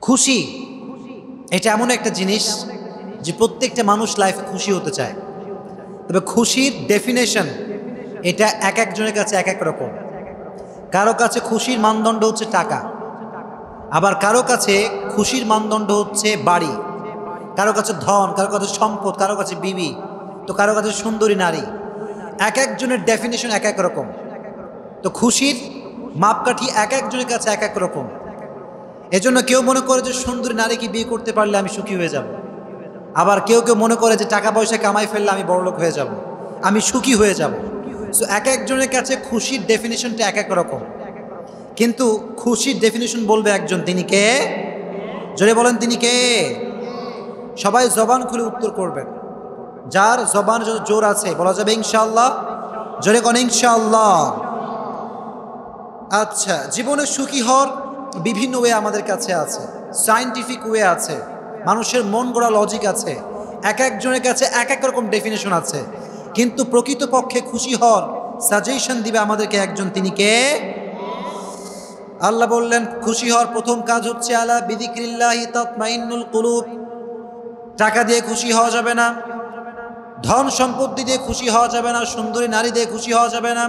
খুশি এটা এমন একটা জিনিস যে প্রত্যেকটা মানুষ লাইফে খুশি হতে চায়, তবে খুশির ডেফিনেশন এটা এক একজনের কাছে এক এক রকম। কারো কাছে খুশির মানদণ্ড হচ্ছে টাকা, আবার কারো কাছে খুশির মানদণ্ড হচ্ছে বাড়ি, কারো কাছে ধন, কারো কাছে সম্পদ, কারো কাছে বিবি, তো কারো কাছে সুন্দরী নারী। এক একজনের ডেফিনেশন এক এক রকম। তো খুশির মাপকাঠি এক একজনের কাছে এক এক রকম। এজন্য কেউ মনে করে যে সুন্দরী নারীকে বিয়ে করতে পারলে আমি সুখী হয়ে যাব, আবার কেউ কেউ মনে করে যে টাকা পয়সা কামাই ফেললে আমি বড়লোক হয়ে যাব, আমি সুখী হয়ে যাব। সো এক একজনের কাছে খুশির ডেফিনেশনটা এক এক রকম, কিন্তু খুশির ডেফিনেশন বলবে একজন, তিনি কে? জোরে বলেন, তিনি কে? সবাই জবান খুলে উত্তর করবেন। যার জবান যত জোর আছে বলা যাবে ইনশাআল্লাহ। জোরে কোন ইনশাআল্লাহ। আচ্ছা, জীবনে সুখী হওয়ার বিভিন্ন ওয়ে আমাদের কাছে আছে, সায়েন্টিফিক ওয়ে আছে, মানুষের মন গড়া লজিক আছে, এক একজনের কাছে এক এক রকম ডেফিনেশন আছে। কিন্তু প্রকৃতপক্ষে খুশি হওয়ার সাজেশন দিবে আমাদেরকে একজন, তিনি কে? আল্লাহ বললেন খুশি হওয়ার প্রথম কাজ হচ্ছে আলা বিযিক্রিল্লাহি তাতমাইন্নুল কুলুব। টাকা দিয়ে খুশি হওয়া যাবে না, ধন সম্পত্তি দিয়ে খুশি হওয়া যাবে না, সুন্দরী নারী দিয়ে খুশি হওয়া যাবে না।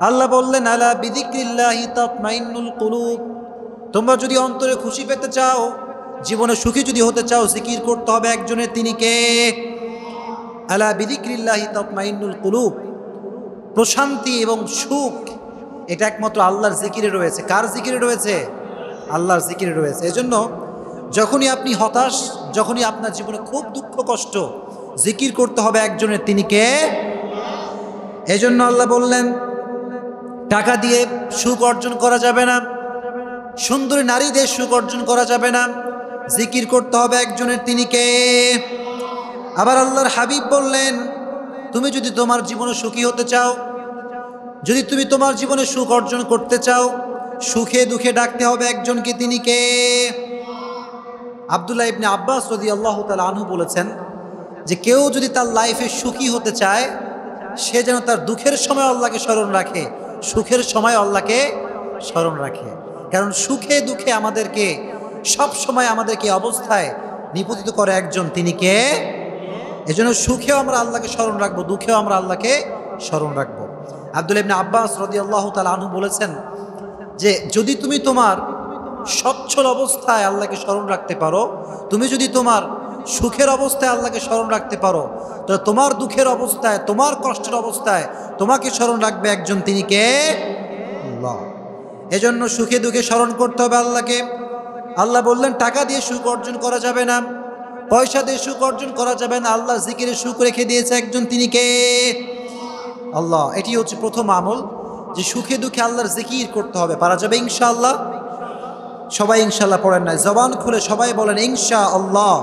আল্লাহ বললেন আলা বিযিক্রিল্লাহি তাতমাইন্নুল কুলুব। তোমরা যদি অন্তরে খুশি পেতে চাও, জীবনে সুখী যদি হতে চাও, জিকির করতে হবে একজনের, তিনি কে? আলা বিযিক্রিল্লাহি তাতমাইন্নুল কুলুব। প্রশান্তি এবং সুখ এটা একমাত্র আল্লাহর জিকিরে রয়েছে। কার জিকিরে রয়েছে? আল্লাহর জিকিরে রয়েছে। এজন্য যখনই আপনি হতাশ, যখনই আপনার জীবনে খুব দুঃখ কষ্ট, জিকির করতে হবে একজনের, তিনি কে? এজন্য আল্লাহ বললেন টাকা দিয়ে সুখ অর্জন করা যাবে না, সুন্দরী নারী দিয়ে সুখ অর্জন করা যাবে না, জিকির করতে হবে একজনের, তিনি কে? আবার আল্লাহর হাবিব বললেন তুমি যদি তোমার জীবনে সুখী হতে চাও, যদি তুমি তোমার জীবনে সুখ অর্জন করতে চাও, সুখে দুঃখে ডাকতে হবে একজনকে, তিনি কে? আব্দুল্লাহ ইবনে আব্বাস রাদিয়াল্লাহু তাআলা আনহু বলেছেন যে কেউ যদি তার লাইফে সুখী হতে চায়, সে যেন তার দুঃখের সময় আল্লাহকে স্মরণ রাখে, সুখের সময় আল্লাহকে স্মরণ রাখে। কারণ সুখে দুঃখে আমাদেরকে সব সময় আমাদেরকে অবস্থায় নিপতিত করে একজন, তিনি কে? এজন্য সুখেও আমরা আল্লাহকে স্মরণ রাখবো, দুঃখেও আমরা আল্লাহকে স্মরণ রাখবো। আব্দুল্লাহ ইবনে আব্বাস রাদিয়াল্লাহু তাআলা আনহু বলেছেন যে যদি তুমি তোমার সচ্ছল অবস্থায় আল্লাহকে স্মরণ রাখতে পারো, তুমি যদি তোমার সুখের অবস্থায় আল্লাহকে স্মরণ রাখতে পারো, তো তোমার দুঃখের অবস্থায়, তোমার কষ্টের অবস্থায় তোমাকে স্মরণ রাখবে একজন, তিনি কে? আল্লাহ। এজন্য সুখে দুঃখে স্মরণ করতে হবে আল্লাহকে। আল্লাহ বললেন টাকা দিয়ে সুখ অর্জন করা যাবে না, পয়সা দিয়ে সুখ অর্জন করা যাবে না, আল্লাহ জিকিরে সুখ রেখে দিয়েছে একজন, তিনি কে? আল্লাহ। এটি হচ্ছে প্রথম আমল, যে সুখে দুঃখে আল্লাহর জিকির করতে হবে। পারা যাবে ইনশাআল্লাহ? সবাই ইনশাআল্লাহ পড়েন না, জবান খুলে সবাই বলেন ইনশাআল্লাহ।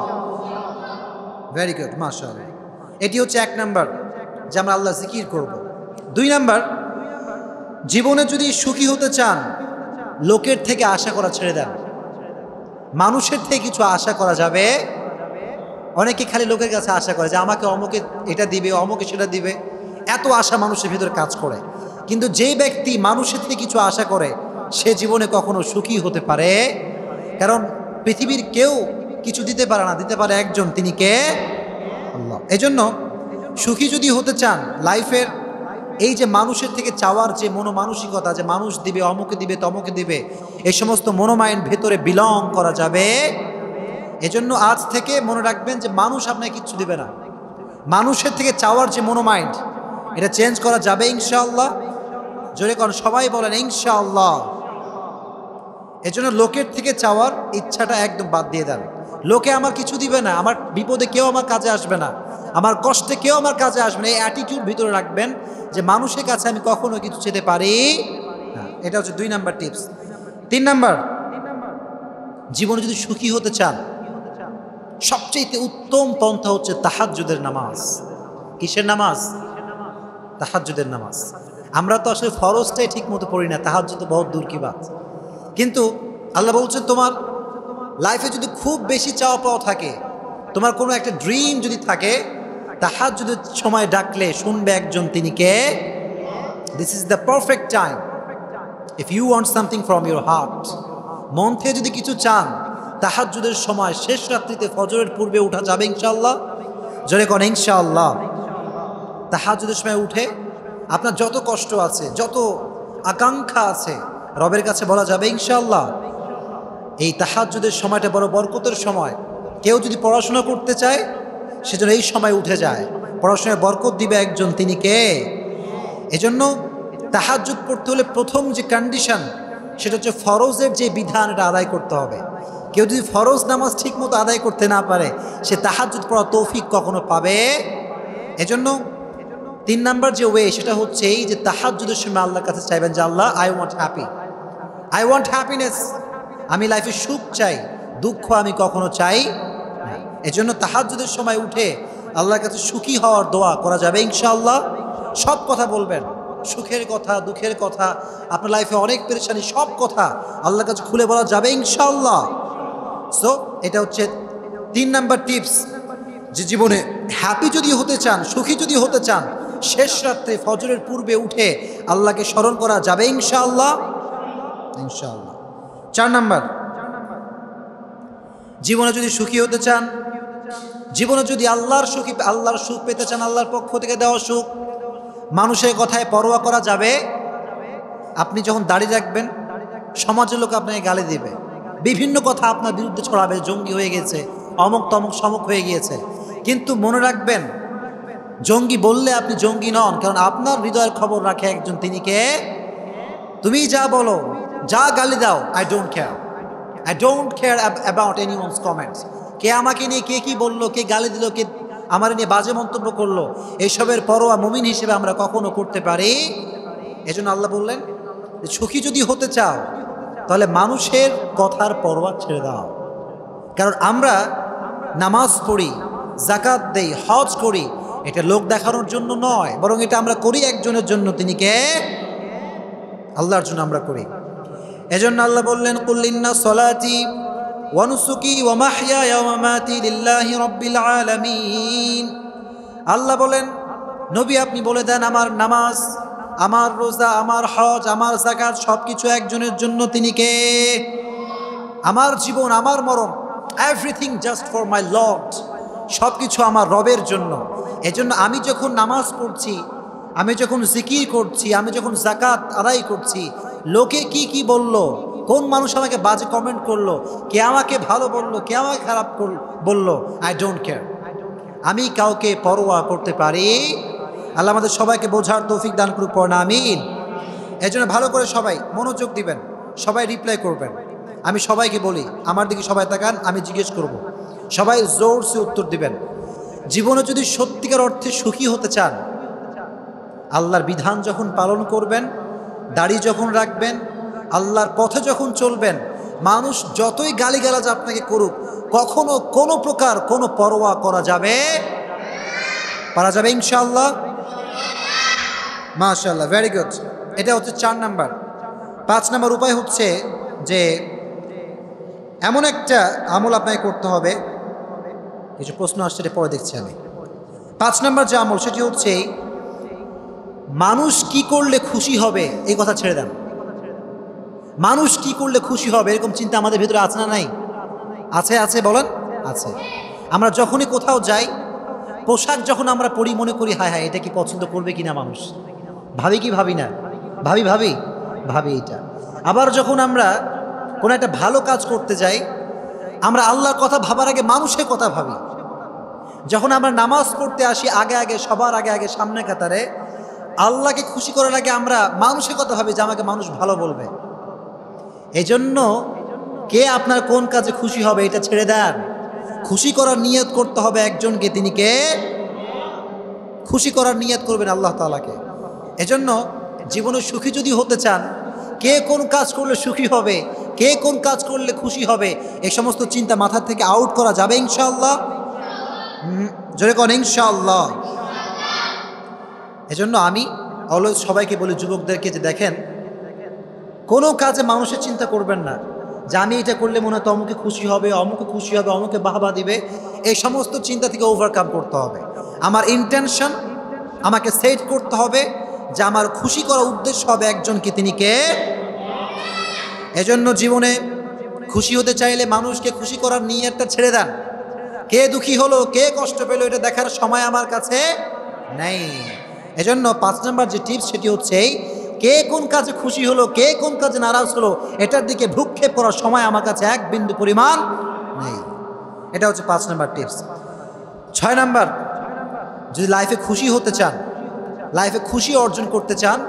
ভেরি গুড, মাশাআল্লাহ। এটি হচ্ছে এক নাম্বার, যে আমরা আল্লাহ জিকির করব। দুই নাম্বার, জীবনে যদি সুখী হতে চান, লোকের থেকে আশা করা ছেড়ে দেন। মানুষের থেকে কিছু আশা করা যাবে। অনেকে খালি লোকের কাছে আশা করে যে আমাকে অমুকে এটা দিবে, অমুকে সেটা দিবে, এত আশা মানুষের ভিতরে কাজ করে। কিন্তু যে ব্যক্তি মানুষের থেকে কিছু আশা করে, সে জীবনে কখনো সুখী হতে পারে। কারণ পৃথিবীর কেউ কিছু দিতে পারে না, দিতে পারে একজন, তিনি কে? আল্লাহ। এজন্য সুখী যদি হতে চান লাইফের, এই যে মানুষের থেকে চাওয়ার যে মনোমানসিকতা, যে মানুষ দিবে, অমুকে দিবে, তমুকে দিবে, এই সমস্ত মনোমাইন্ড ভেতরে বিলং করা যাবে। এজন্য আজ থেকে মনে রাখবেন যে মানুষ আপনাকে কিচ্ছু দিবে না। মানুষের থেকে চাওয়ার যে মনোমাইন্ড, এটা চেঞ্জ করা যাবে ইনশাআল্লাহ। জোরে কোন সবাই বলেন ইনশাআল্লাহ। এজন্য লোকের থেকে চাওয়ার ইচ্ছাটা একদম বাদ দিয়ে দেন। লোকে আমার কিছু দিবে না, আমার বিপদে কেউ আমার কাজে আসবে না, আমার কষ্টে কেউ আমার কাজে আসবে না, এই অ্যাটিটিউড ভিতরে রাখবেন যে মানুষের কাছে আমি কখনো কিছু চেতে পারি না। এটা হচ্ছে 2 নাম্বার টিপস। 3 নাম্বার, জীবনে যদি সুখী হতে চান, সবচেয়ে উত্তম পন্থা হচ্ছে তাহাজ্জুদের নামাজ। কিসের নামাজ? তাহাজ্জুদের নামাজ। আমরা তো আসলে ফরজটাই ঠিক মতো পড়ি না, তাহাজ্জুদ তো বহুত দূর কি বাত। কিন্তু আল্লাহ বলছেন তোমার লাইফে যদি খুব বেশি চাওয়া পাওয়া থাকে, তোমার কোনো একটা ড্রিম যদি থাকে, তাহাজ্জুদের সময় ডাকলে শুনবে একজন, তিনি কে? This is the perfect time if you want something from your heart. মন থেকে যদি কিছু চান, তাহাজ্জুদের সময় শেষ রাত্রিতে ফজরের পূর্বে উঠা যাবে ইনশাআল্লাহ? জোরে কোন ইনশাআল্লাহ। তাহাজ্জুদের সময় উঠে আপনার যত কষ্ট আছে, যত আকাঙ্ক্ষা আছে, রবের কাছে বলা যাবে ইনশাআল্লাহ। এই তাহাজ্জুদের সময়টা বড় বরকতের সময়। কেউ যদি পড়াশোনা করতে চায় সেজন্য এই সময় উঠে যায়। পড়াশোনায় বরকত দিবে একজন, তিনি কে? এজন্য তাহাজ্জুদ পড়তে হলে প্রথম যে কন্ডিশন সেটা হচ্ছে ফরজের যে বিধান, এটা আদায় করতে হবে। কেউ যদি ফরজ নামাজ ঠিক মতো আদায় করতে না পারে, সে তাহাজ্জুদ পড়ার তৌফিক কখনো পাবে। এজন্য 3 নাম্বার যে ওয়ে, সেটা হচ্ছে এই যে তাহাজ্জুদের সময় আল্লাহর কাছে চাইবেন যে আল্লাহ, I want happy, I want happiness, আমি লাইফে সুখ চাই, দুঃখ আমি কখনো চাই না। এজন্য তাহাজ্জুদের সময় উঠে আল্লাহর কাছে সুখী হওয়ার দোয়া করা যাবে ইনশাআল্লাহ। সব কথা বলবেন, সুখের কথা, দুঃখের কথা, আপনার লাইফে অনেক পেরেশানি, সব কথা আল্লাহর কাছে খুলে বলা যাবে ইনশাআল্লাহ। সো এটা হচ্ছে 3 নাম্বার টিপস, যে জীবনে হ্যাপি যদি হতে চান, সুখী যদি হতে চান, শেষ রাত্রে ফজরের পূর্বে উঠে আল্লাহকে স্মরণ করা যাবে ইনশাআল্লাহ। ইনশাআল্লাহ। 4 নাম্বার, জীবনে যদি সুখী হতে চান, জীবনে যদি আল্লাহর সুখ পেতে চান, আল্লাহর পক্ষ থেকে দেওয়া সুখ, মানুষের কথায় পরোয়া করা যাবে। আপনি যখন দাঁড়িয়ে রাখবেন, সমাজের লোক আপনাকে গালি দিবে, বিভিন্ন কথা আপনার বিরুদ্ধে ছড়াবে, জঙ্গি হয়ে গেছে, অমুক তমুক সমুক হয়ে গিয়েছে। কিন্তু মনে রাখবেন, জঙ্গি বললে আপনি জঙ্গি নন, কারণ আপনার হৃদয়ের খবর রাখে একজন, তিনি কে? তুমি যা বলো, যা গালি দাও, I don't care, I don't care about anyone's comments. কে আমাকে নিয়ে কে কি বললো, কে গালি দিল, কে আমার নিয়ে বাজে মন্তব্য করলো, এইসবের পরোয়া মুমিন হিসেবে আমরা কখনো করতে পারি। এজন্য আল্লাহ বললেন, সুখী যদি হতে চাও তাহলে মানুষের কথার পরোয়া ছেড়ে দাও। কারণ আমরা নামাজ পড়ি, যাকাত দেই, হজ করি, এটা লোক দেখানোর জন্য নয়, বরং এটা আমরা করি একজনের জন্য, তিনি কে? আল্লাহর জন্য আমরা করি। এজন্য আল্লাহ বললেন, কুল ইন্না সলাতি ওয়া নুসুকি ওয়া মাহইয়ায়া ওয়া মামাতি লিল্লাহি রাব্বিল আলামিন। আল্লাহ বলেন, নবী আপনি বলে দেন, আমার নামাজ, আমার রোজা, আমার হজ, আমার যাকাত সবকিছু একজনের জন্য, তিনি কে? আমার জীবন, আমার মরণ, everything just for my lord, সবকিছু আমার রবের জন্য। এজন্য আমি যখন নামাজ পড়ছি, আমি যখন জিকির করছি, আমি যখন যাকাত আদায় করছি, লোকে কি কি বলল, কোন মানুষ আমাকে বাজে কমেন্ট করলো, কে আমাকে ভালো বললো, কে আমাকে খারাপ বললো, আই ডোন্ট কেয়ার। আমি কাউকে পরোয়া করতে পারি। আল্লাহ আমাদের সবাইকে বোঝার তৌফিক দান করুক, পড়না আমিন। এজন্য ভালো করে সবাই মনোযোগ দিবেন, সবাই রিপ্লাই করবেন। আমি সবাইকে বলি, আমার দিকে সবাই তাকান, আমি জিজ্ঞেস করব, সবাই জোরসে উত্তর দিবেন। জীবনে যদি সত্যিকার অর্থে সুখী হতে চান, আল্লাহর বিধান যখন পালন করবেন, দাড়ি যখন রাখবেন, আল্লাহর পথে যখন চলবেন, মানুষ যতই গালিগালাজ আপনাকে করুক, কখনো কোনো প্রকার কোনো পরোয়া করা যাবে, পারা যাবে ইনশাআল্লাহ। মাশাআল্লাহ, ভেরি গুড। এটা হচ্ছে 4 নাম্বার। 5 নাম্বার উপায় হচ্ছে যে এমন একটা আমল আপনাকে করতে হবে, কিছু প্রশ্ন আসছে, এটা পরে দেখছি আমি। 5 নাম্বার যে আমল, সেটি হচ্ছে মানুষ কি করলে খুশি হবে, এই কথা ছেড়ে দেন। মানুষ কি করলে খুশি হবে, এরকম চিন্তা আমাদের ভিতরে আছে না নাই? আছে, আছে, বলেন আছে। আমরা যখনই কোথাও যাই, পোশাক যখন আমরা পরি, মনে করি হায় হায়, এটা কি পছন্দ করবে কিনা মানুষ, ভাবি কি ভাবি না? ভাবি এটা। আবার যখন আমরা কোনো একটা ভালো কাজ করতে যাই, আমরা আল্লাহর কথা ভাবার আগে মানুষের কথা ভাবি। যখন আমরা নামাজ পড়তে আসি, আগে সবার আগে সামনে কাতারে, আল্লাহকে খুশি করার আগে আমরা মানুষের কথা ভাবি, যে আমাকে মানুষ ভালো বলবে। এজন্য কে আপনার কোন কাজে খুশি হবে এটা ছেড়ে দেন, খুশি করার নিয়ত করতে হবে একজনকে, তিনি কে? খুশি করার নিয়ত করবেন আল্লাহ তাআলাকে। এজন্য জীবনে সুখী যদি হতে চান, কে কোন কাজ করলে সুখী হবে, কে কোন কাজ করলে খুশি হবে, এই সমস্ত চিন্তা মাথা থেকে আউট করা যাবে ইনশাআল্লাহ। জোরে কোন ইনশাআল্লাহ। এজন্য আমি অলওয়েজ সবাইকে বলি, যুবকদেরকে, যে দেখেন, কোনো কাজে মানুষের চিন্তা করবেন না যে আমি এটা করলে মনে হয় অমুকে খুশি হবে, অমুকে খুশি হবে, অমুকে বাহবা দিবে। এই সমস্ত চিন্তা থেকে ওভারকাম করতে হবে। আমার ইন্টেনশন আমাকে সেট করতে হবে যে আমার খুশি করার উদ্দেশ্য হবে একজনকে, তিনি কে? এজন্য জীবনে খুশি হতে চাইলে মানুষকে খুশি করার নিয়তটা ছেড়ে দেন। কে দুঃখী হলো, কে কষ্ট পেলো, এটা দেখার সময় আমার কাছে নেই। এজন্য 5 নম্বর যে টিপস সেটি হচ্ছে কে কোন কাজে খুশি হলো, কে কোন কাজে নারাজ হলো, এটার দিকে ভ্রুক্ষেপ করার সময় আমার কাছে এক বিন্দু পরিমাণ নেই। এটা হচ্ছে 5 নম্বর টিপস। 6 নম্বর, যদি লাইফে খুশি হতে চান, লাইফে খুশি অর্জন করতে চান,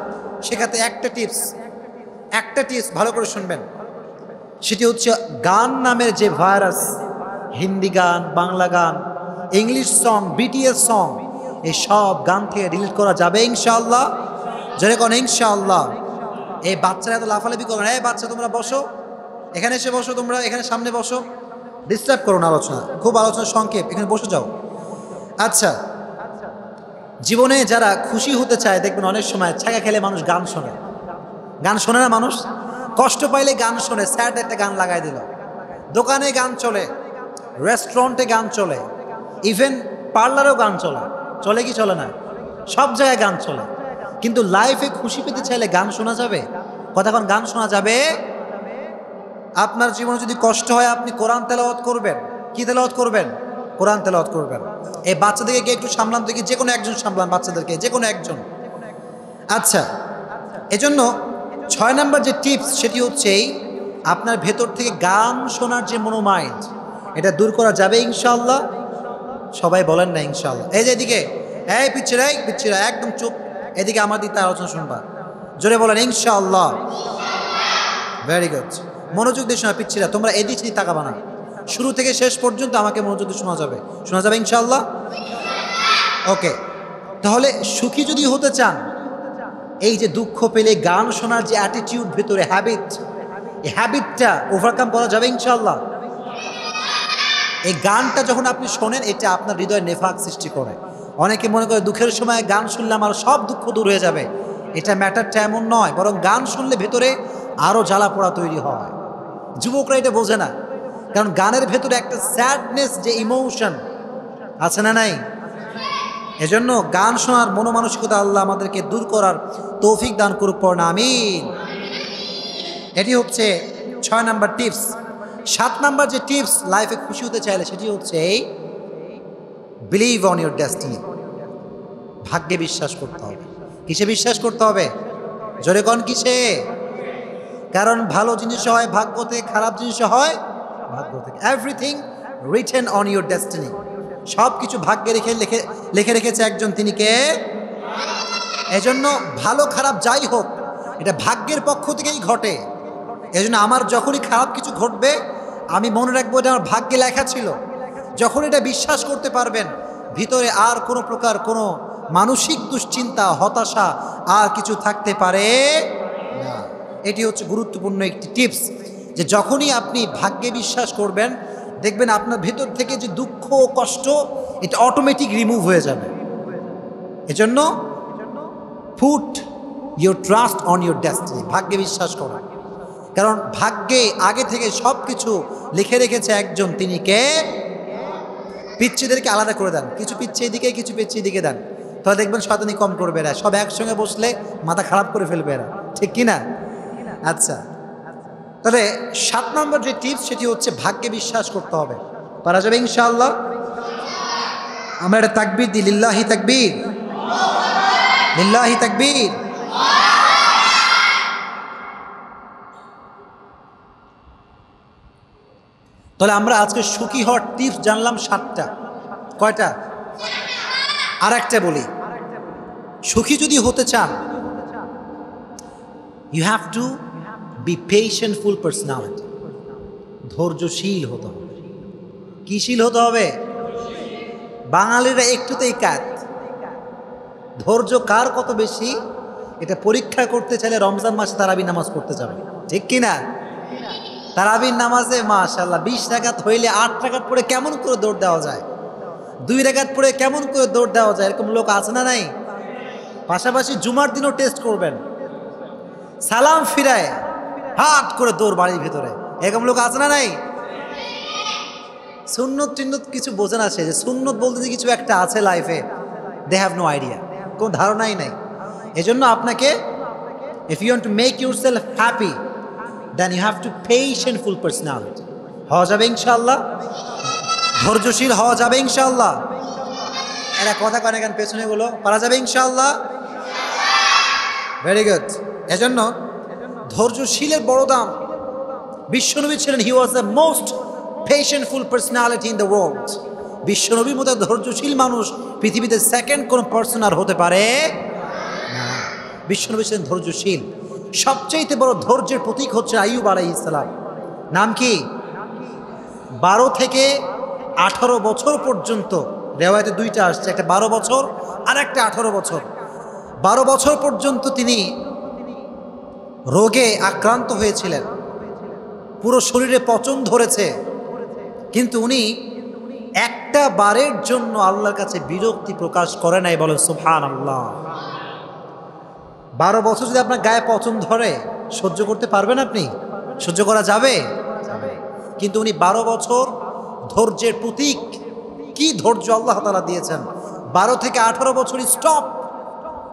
সেক্ষেত্রে একটা টিপস ভালো করে শুনবেন। সেটি হচ্ছে গান নামের যে ভাইরাস, হিন্দি গান, বাংলা গান, ইংলিশ সং, বিটিএস সং, এই সব গান থেকে ডিলিট করা যাবে ইনশাআল্লাহ। যেরকম ইনশাআল্লাহ। এই বাচ্চারা এত লাফালাফি করো না। এই বাচ্চা তোমরা বসো, এখানে এসে বসো, তোমরা এখানে সামনে বসো, ডিস্টার্ব করো না আলোচনা, খুব আলোচনা সংক্ষেপ, এখানে বসে যাও। আচ্ছা, জীবনে যারা খুশি হতে চায় দেখবেন অনেক সময় ছাগা খেলে মানুষ গান শোনে। গান শোনে না মানুষ? কষ্ট পাইলে গান শোনে, স্যাড একটা গান লাগাই দিল, দোকানে গান চলে, রেস্টুরেন্টে গান চলে, ইভেন পার্লারেও গান চলে। চলে কি চলে না? সব জায়গায় গান চলে। কিন্তু লাইফে খুশি পেতে চাইলে গান শোনা যাবে? কতক্ষণ গান শোনা যাবে? আপনার জীবনে যদি কষ্ট হয় আপনি কোরআন তেলাওয়াত করবেন। কি তেলাওয়াত করবেন? কোরআন তেলাওয়াত করবেন। এই বাচ্চাদেরকে গিয়ে একটু সামলান দেখি, যে কোনো একজন সামলান বাচ্চাদেরকে, যে কোনো একজন। আচ্ছা, এজন্য 6 নম্বর যে টিপস সেটি হচ্ছে আপনার ভেতর থেকে গান শোনার যে মনোমাইন্ড, এটা দূর করা যাবে ইনশাআল্লাহ। সবাই বলেন না ইনশাআল্লাহ? এই যে এদিকে, এই পিচ্ছিরা একদম চুপ, এদিকে আমার দিকে আলোচনা শুনবা, জোরে বলেন ইনশাআল্লাহ। ভেরি গুড, মনোযোগ দিয়ে শোনা পিচ্ছিরা, তোমরা এদিক সেদিক তাকাবা না, শুরু থেকে শেষ পর্যন্ত আমাকে মনোযোগ দিয়ে শোনা যাবে ইনশাআল্লাহ। ওকে, তাহলে সুখী যদি হতে চান, এই যে দুঃখ পেলে গান শোনার যে অ্যাটিটিউড ভেতরে, হ্যাবিট, এই হ্যাবিটটা ওভারকাম করা যাবে ইনশাআল্লাহ। এই গানটা যখন আপনি শোনেন, এটা আপনার হৃদয়ে নেফাক সৃষ্টি করে। অনেকে মনে করে দুঃখের সময় গান শুনলে আমার সব দুঃখ দূর হয়ে যাবে। এটা ম্যাটারটা এমন নয়, বরং গান শুনলে ভেতরে আরও জ্বালা পোড়া তৈরি হয়। যুবকরা এটা বোঝে না, কারণ গানের ভেতরে একটা স্যাডনেস যে ইমোশন আছে না নাই? এজন্য গান শোনার মনোমানসিকতা আল্লাহ আমাদেরকে দূর করার তৌফিক দান করুক, পড়না আমিন। এটি হচ্ছে 6 নম্বর টিপস। 7 নম্বর যে টিপস লাইফে খুশি হতে চাইলে সেটি হচ্ছে বিলিভ অন ইউর ডেস্টিনি। ভাগ্যে বিশ্বাস করতে হবে। কিসে বিশ্বাস করতে হবে? জোরে কোন কিসে? কারণ ভালো জিনিস হয় ভাগ্য থেকে, খারাপ জিনিস হয় ভাগ্য থেকে। Everything written on your destiny. সব কিছু ভাগ্যে লিখে রেখেছে একজন, তিনি কে? এজন্য ভালো খারাপ যাই হোক, এটা ভাগ্যের পক্ষ থেকেই ঘটে। এজন্য আমার যখনই খারাপ কিছু ঘটবে আমি মনে রাখবো এটা আমার ভাগ্যে লেখা ছিল। যখন এটা বিশ্বাস করতে পারবেন, ভিতরে আর কোনো প্রকার কোনো মানসিক দুশ্চিন্তা, হতাশা আর কিছু থাকতে পারে না। এটি হচ্ছে গুরুত্বপূর্ণ একটি টিপস, যে যখনই আপনি ভাগ্যে বিশ্বাস করবেন দেখবেন আপনার ভেতর থেকে যে দুঃখ কষ্ট এটা অটোমেটিক রিমুভ হয়ে যাবে। এজন্য put your trust on your destiny. ভাগ্যে বিশ্বাস করো, কারণ ভাগ্যে আগে থেকে সব কিছু লিখে রেখেছে একজন, তিনি কে? পিচ্ছিদেরকে আলাদা করে দেন, কিছু পিচ্ছি এদিকে, কিছু পিচ্ছি এদিকে দেন, তাহলে দেখবেন শয়তানি কম করবে এরা। সব একসঙ্গে বসলে মাথা খারাপ করে ফেলবে এরা, ঠিক কি না? আচ্ছা, তবে 7 নম্বর যে টিপস সেটি হচ্ছে ভাগ্যে বিশ্বাস করতে হবে। পারা যাবে ইনশাআল্লাহ? আমরা একটা তাকবীর দিই, লিল্লাহি তাকবীর, লিল্লাহি তাকবীর। তাহলে আমরা আজকে সুখী হওয়ার টিপস জানলাম 7টা। কয়টা? আর একটা বলি, সুখী যদি হতে চান, you have to be patientful personality. ধৈর্যশীল হতে হবে। কি শীল হতে হবে? বাঙালিরা একটুতেই কাজ। ধৈর্য কার কত বেশি এটা পরীক্ষা করতে চাইলে রমজান মাসে তারাবি নামাজ পড়তে যাবে, ঠিক কিনা? তারাবির নামাজে মাশাআল্লাহ 20 রাকাত হইলে 8 রাকাত পড়ে কেমন করে দৌড় দেওয়া যায়, 2 রাকাত পড়ে কেমন করে দৌড় দেওয়া যায়, এরকম লোক আছে না নাই? পাশাপাশি জুমার দিনও টেস্ট করবেন, সালাম ফিরায় হাট করে দৌড় বাড়ির ভিতরে, এরকম লোক আছে না নাই? সুন্নত টিন্নত কিছু বোঝে না, সে যে সুন্নত বলতে যে কিছু একটা আছে লাইফে, দে হ্যাভ নো আইডিয়া, কোনো ধারণাই নাই। এজন্য আপনাকে, if you want to make yourself happy, then you have to patientful personality. হওয়া যাবে ইনশাআল্লাহ? ধৈর্যশীল হওয়া যাবে ইনশাআল্লাহ? এরা কথা কানে গান পেছনে বলো, পারা যাবে ইনশাআল্লাহ? Very good. এজন্য ধৈর্যশীলের বড় দাম। বিশ্বনবী ছিলেন, he was the most patientful personality in the world. বিশ্বনবীর মতো ধৈর্যশীল মানুষ পৃথিবীতে সেকেন্ড কোন পার্সন আর হতে পারে না। বিশ্বনবী ছিলেন ধৈর্যশীল। সবচেয়ে বড় ধৈর্যের প্রতীক হচ্ছে আইয়ুব আলাইহিস সালাম। নাম কি? 12 থেকে 18 বছর পর্যন্ত রেওয়ায়েতে দুইটা আসছে, একটা 12 বছর আর একটা 18 বছর। 12 বছর পর্যন্ত তিনি রোগে আক্রান্ত হয়েছিলেন, পুরো শরীরে পচন ধরেছে, কিন্তু উনি একটা বারের জন্য আল্লাহর কাছে বিরক্তি প্রকাশ করে নাই। বলেন সুবহানাল্লাহ। 12 বছর যদি আপনার গায়ে পচন ধরে, সহ্য করতে পারবেন আপনি? সহ্য করা যাবে? কিন্তু উনি 12 বছর ধৈর্যের প্রতীক। কি ধৈর্য আল্লাহ তাআলা দিয়েছেন! 12 থেকে 18 বছর স্টপ,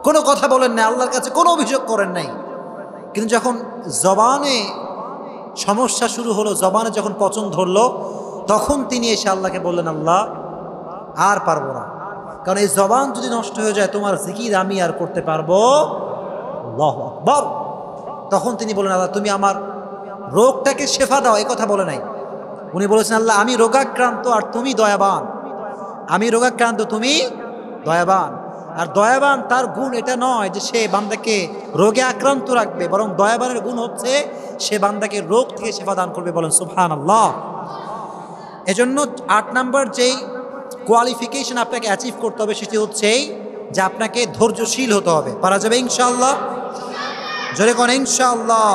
কোনো কথা বলেন নাই, আল্লাহর কাছে কোনো অভিযোগ করেন নাই। কিন্তু যখন জবানে সমস্যা শুরু হলো, জবানে যখন পচন ধরলো, তখন তিনি এসে আল্লাহকে বললেন, আল্লাহ আর পারবো না, কারণ এই জবান যদি নষ্ট হয়ে যায় তোমার জিকির আমি আর করতে পারবো। আল্লাহু আকবার। তখন তিনি বললেন, আল্লাহ তুমি আমার রোগটাকে শেফা দাও। এই কথা বলে নাই, উনি বলেছেন, আল্লাহ আমি রোগাক্রান্ত আর তুমি দয়াবান। আমি রোগাক্রান্ত, তুমি দয়াবান। আর দয়াবান তার গুণ এটা নয় যে সে বান্দাকে রোগে আক্রান্ত রাখবে, বরং দয়াবানের গুণ হচ্ছে সে বান্দাকে রোগ থেকে শেফা দান করবে। বলেন সুবহানাল্লাহ। এজন্য 8 নাম্বার যেই কোয়ালিফিকেশন আপনাকে অ্যাচিভ করতে হবে সেটি হচ্ছে যে আপনাকে ধৈর্যশীল হতে হবে। পারা যাবে ইনশাআল্লাহ? জোরে কোন ইনশাআল্লাহ?